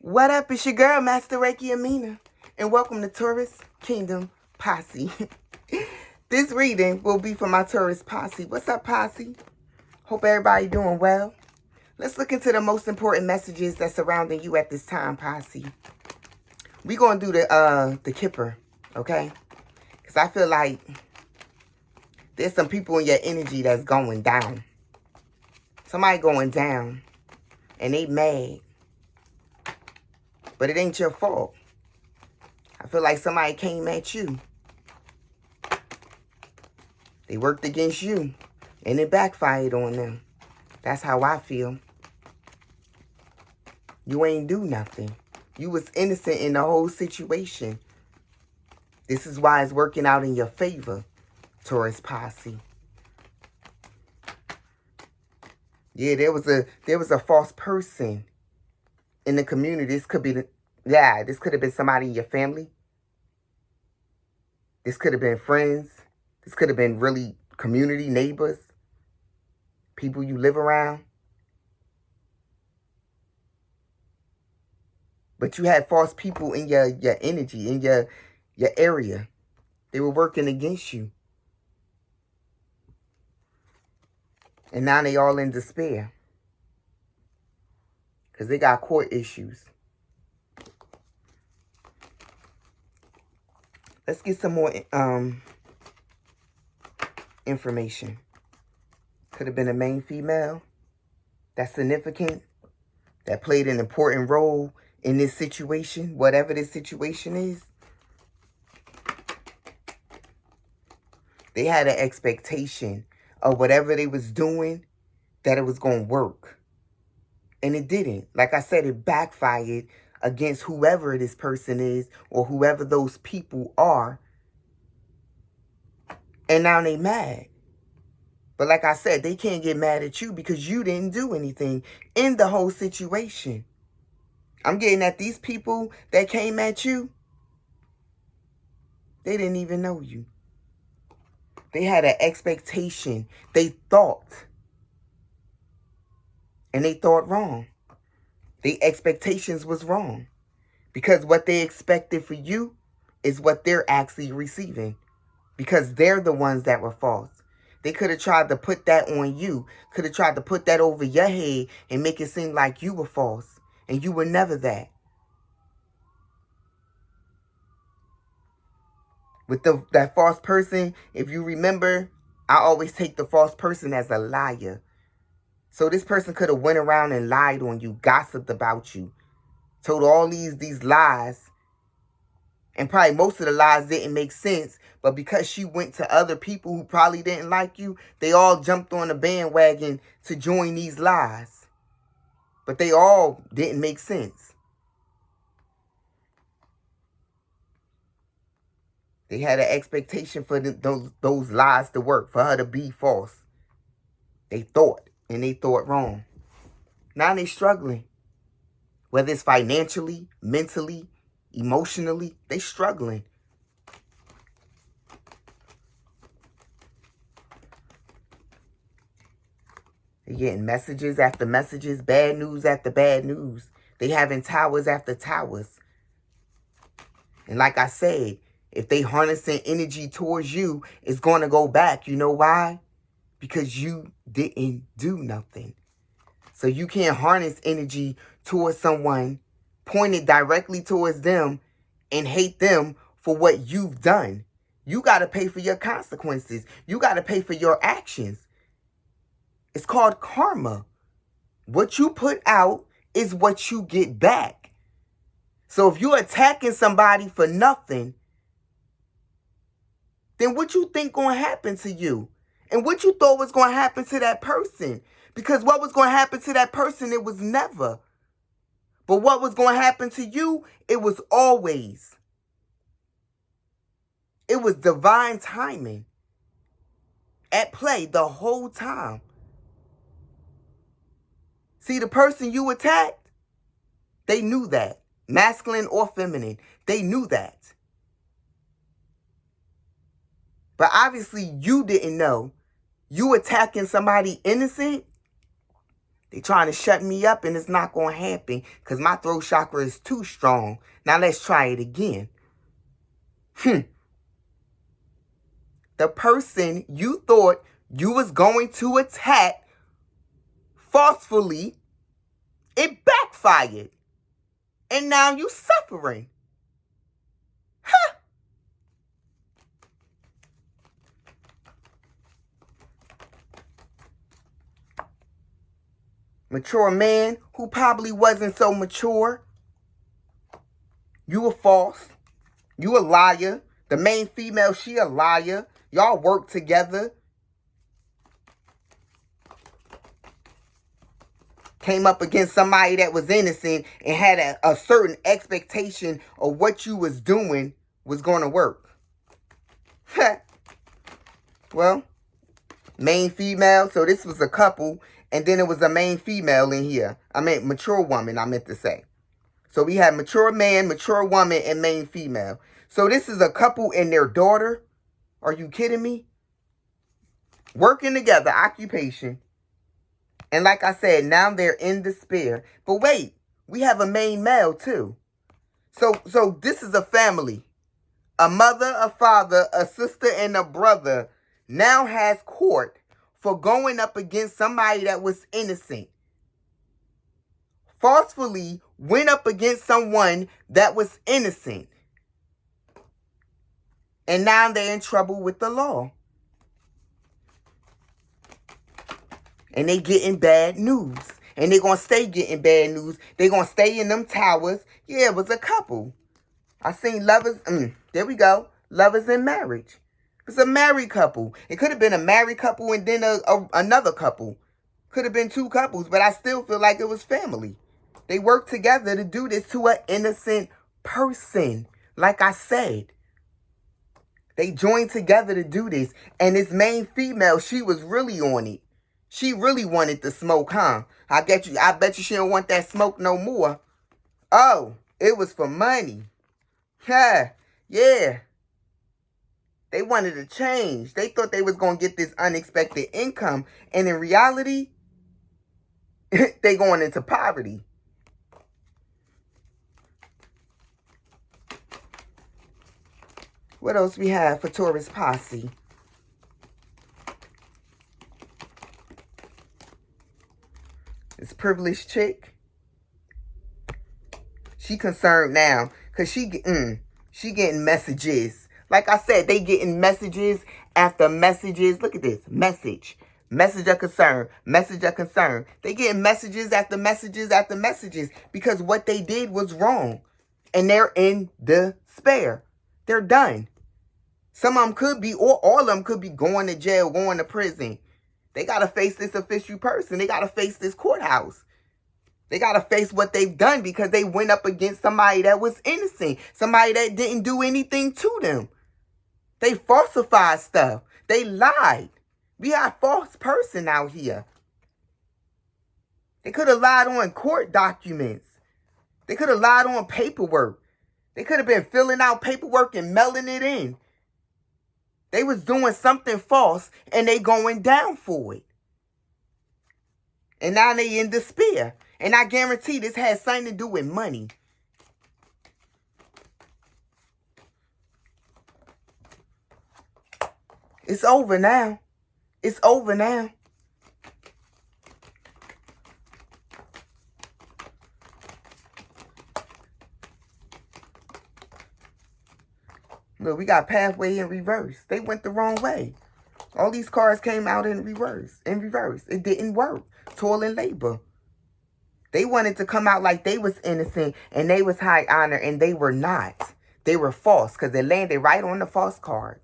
What up? It's your girl, Master Reiki Amina, and welcome to Taurus Kingdom Posse. This reading will be for my Taurus Posse. What's up, Posse? Hope everybody doing well. Let's look into the most important messages that's surrounding you at this time, Posse. We're going to do the Kipper, okay? Because I feel like there's some people in your energy that's going down. Somebody going down, and they mad. But it ain't your fault. I feel like somebody came at you. They worked against you. And it backfired on them. That's how I feel. You ain't do nothing. You was innocent in the whole situation. This is why it's working out in your favor, Taurus Posse. Yeah, there was a false person in the community. This could be this could have been somebody in your family. This could have been friends. This could have been really community neighbors, people you live around. But you had false people in your energy, in your area. They were working against you. And now they all in despair. Because they got court issues. Let's get some more information. Could have been a main female that's significant, that played an important role in this situation, whatever this situation is. They had an expectation of whatever they was doing, that it was going to work. And it didn't. Like I said, it backfired against whoever this person is or whoever those people are. And now they mad. But like I said, they can't get mad at you because you didn't do anything in the whole situation. I'm getting at these people that came at you. They didn't even know you. They had an expectation. They thought. And they thought wrong. The expectations was wrong. Because what they expected for you is what they're actually receiving. Because they're the ones that were false. They could have tried to put that on you. Could have tried to put that over your head and make it seem like you were false. And you were never that. With that false person, if you remember, I always take the false person as a liar. So this person could have went around and lied on you, gossiped about you, told all these lies. And probably most of the lies didn't make sense. But because she went to other people who probably didn't like you, they all jumped on the bandwagon to join these lies. But they all didn't make sense. They had an expectation for those lies to work, for her to be false. They thought, and they thought wrong. Now they struggling. Whether it's financially, mentally, emotionally, they struggling. They're getting messages after messages, bad news after bad news. They having towers after towers. And like I said, if they harnessing energy towards you, it's going to go back. You know why? Because you didn't do nothing. So you can't harness energy towards someone, point it directly towards them, and hate them for what you've done. You got to pay for your consequences. You got to pay for your actions. It's called karma. What you put out is what you get back. So if you're attacking somebody for nothing, then what you think going to happen to you? And what you thought was going to happen to that person? Because what was going to happen to that person, it was never. But what was going to happen to you, it was always. It was divine timing at play the whole time. See, the person you attacked, they knew that. Masculine or feminine, they knew that. But obviously you didn't know. You attacking somebody innocent, They trying to shut me up and it's not going to happen because my throat chakra is too strong. Now let's try it again. The person you thought you was going to attack forcefully, it backfired. And now you suffering. Mature man who probably wasn't so mature. You were false. You a liar. The main female, she a liar. Y'all work together. Came up against somebody that was innocent and had a certain expectation of what you was doing was going to work. Well, main female. So this was a couple. And then it was a main female in here. I meant mature woman, I meant to say. So we had mature man, mature woman, and main female. So this is a couple and their daughter. Are you kidding me? Working together, occupation. And like I said, now they're in despair. But wait, we have a main male too. So this is a family. A mother, a father, a sister, and a brother now has court for going up against somebody that was innocent. Forcefully went up against someone that was innocent. And now they're in trouble with the law. And they getting bad news. And they're going to stay getting bad news. They're going to stay in them towers. Yeah, it was a couple. I seen lovers. There we go. Lovers in marriage. It's a married couple. It could have been a married couple and then another couple. Could have been two couples, but I still feel like it was family. They worked together to do this to an innocent person. Like I said. They joined together to do this. And this main female, she was really on it. She really wanted the smoke, huh? I bet you she don't want that smoke no more. Oh, it was for money. Yeah. They wanted to change. They thought they was going to get this unexpected income. And in reality, they going into poverty. What else we have for Taurus Posse? This privileged chick. She concerned now. Because she getting messages. Like I said, they getting messages after messages. Look at this. Message. Message of concern. Message of concern. They getting messages after messages after messages. Because what they did was wrong. And they're in despair. They're done. Some of them could be, or all of them could be going to jail, going to prison. They got to face this official person. They got to face this courthouse. They got to face what they've done because they went up against somebody that was innocent. Somebody that didn't do anything to them. They falsified stuff. They lied. We have a false person out here. They could have lied on court documents. They could have lied on paperwork. They could have been filling out paperwork and mailing it in. They was doing something false and they going down for it. And now they in despair. And I guarantee this has something to do with money. It's over now. It's over now. Look, we got pathway in reverse. They went the wrong way. All these cards came out in reverse. It didn't work. Toil and labor. They wanted to come out like they was innocent and they was high honor, and they were not. They were false because they landed right on the false card.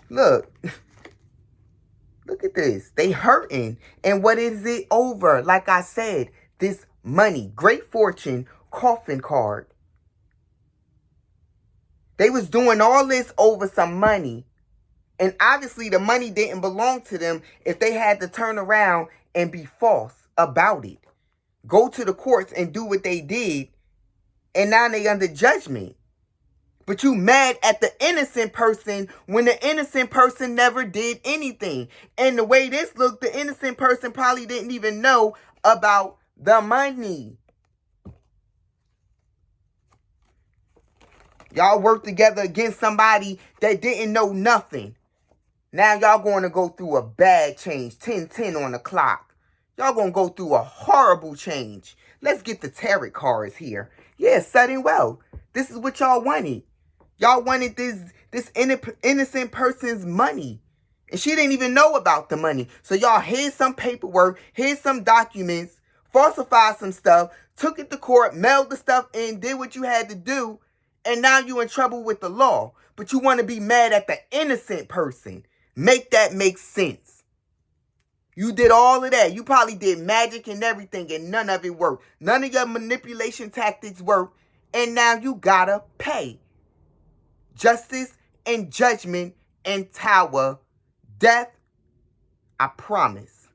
Look. Look at this. They hurting. And what is it over? Like I said, this money, great fortune, coffin card. They was doing all this over some money. And obviously the money didn't belong to them if they had to turn around and be false about it. Go to the courts and do what they did. And now they under judgment. But you mad at the innocent person when the innocent person never did anything. And the way this looked, the innocent person probably didn't even know about the money. Y'all worked together against somebody that didn't know nothing. Now y'all going to go through a bad change. 10-10 on the clock. Y'all going to go through a horrible change. Let's get the tarot cards here. Yeah, sudden wealth. This is what y'all wanted. Y'all wanted this innocent person's money. And she didn't even know about the money. So y'all hid some paperwork, hid some documents, falsified some stuff, took it to court, mailed the stuff in, did what you had to do, and now you in trouble with the law. But you want to be mad at the innocent person. Make that make sense. You did all of that. You probably did magic and everything, and none of it worked. None of your manipulation tactics worked, and now you gotta pay. Justice and judgment and tower. Death, I promise.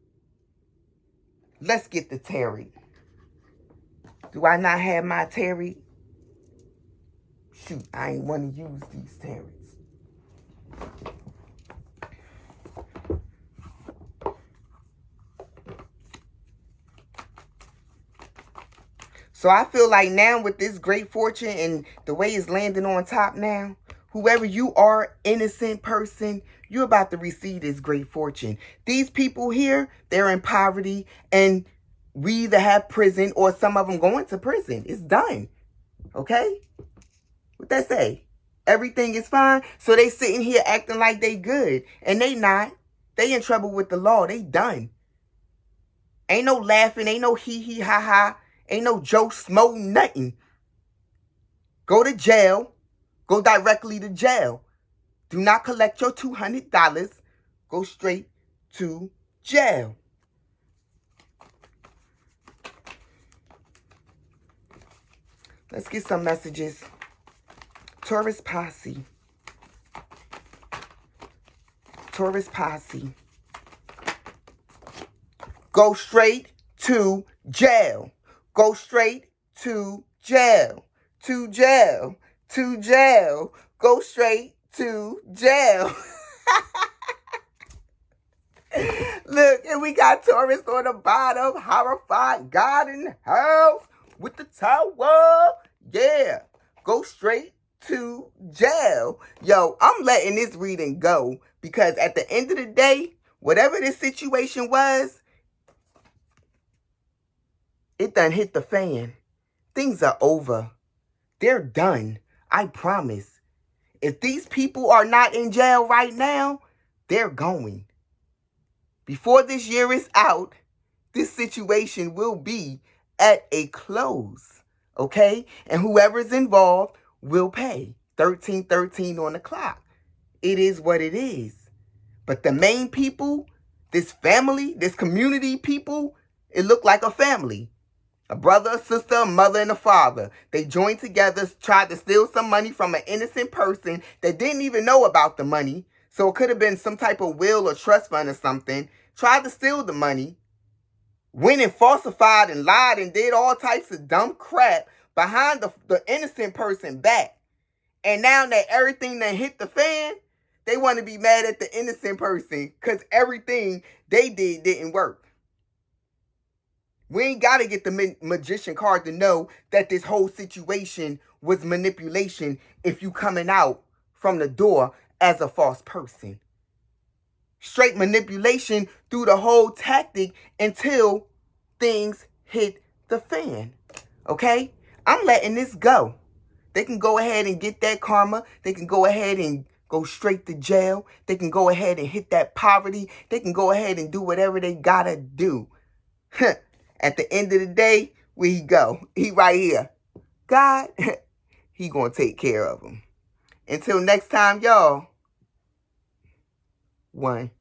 Let's get the tarot. Do I not have my tarot? Shoot, I ain't want to use these tarots. So I feel like now with this great fortune and the way it's landing on top now, whoever you are, innocent person, you're about to receive this great fortune. These people here, they're in poverty, and we either have prison or some of them going to prison. It's done. Okay? What that say? Everything is fine. So they sitting here acting like they good. And they not. They in trouble with the law. They done. Ain't no laughing. Ain't no hee ha ha. Ain't no Joe Smo, nothing. Go to jail. Go directly to jail. Do not collect your $200. Go straight to jail. Let's get some messages. Taurus Posse. Taurus Posse. Go straight to jail. Go straight to jail. To jail. To jail. Go straight to jail. Look, and we got Taurus on the bottom. Horrified God in the house with the tower. Yeah. Go straight to jail. Yo, I'm letting this reading go because at the end of the day, whatever this situation was, it done hit the fan. Things are over. They're done. I promise. If these people are not in jail right now, they're going. Before this year is out, this situation will be at a close. Okay? And whoever's involved will pay. 1313 on the clock. It is what it is. But the main people, this family, this community people, it looked like a family. A brother, a sister, a mother, and a father. They joined together, tried to steal some money from an innocent person that didn't even know about the money. So it could have been some type of will or trust fund or something. Tried to steal the money. Went and falsified and lied and did all types of dumb crap behind the innocent person back. And now that everything that hit the fan, they want to be mad at the innocent person because everything they did didn't work. We ain't got to get the magician card to know that this whole situation was manipulation if you coming out from the door as a false person. Straight manipulation through the whole tactic until things hit the fan. Okay? I'm letting this go. They can go ahead and get that karma. They can go ahead and go straight to jail. They can go ahead and hit that poverty. They can go ahead and do whatever they gotta do. At the end of the day, where he go? He right here. God, he gonna take care of him. Until next time, y'all. 1.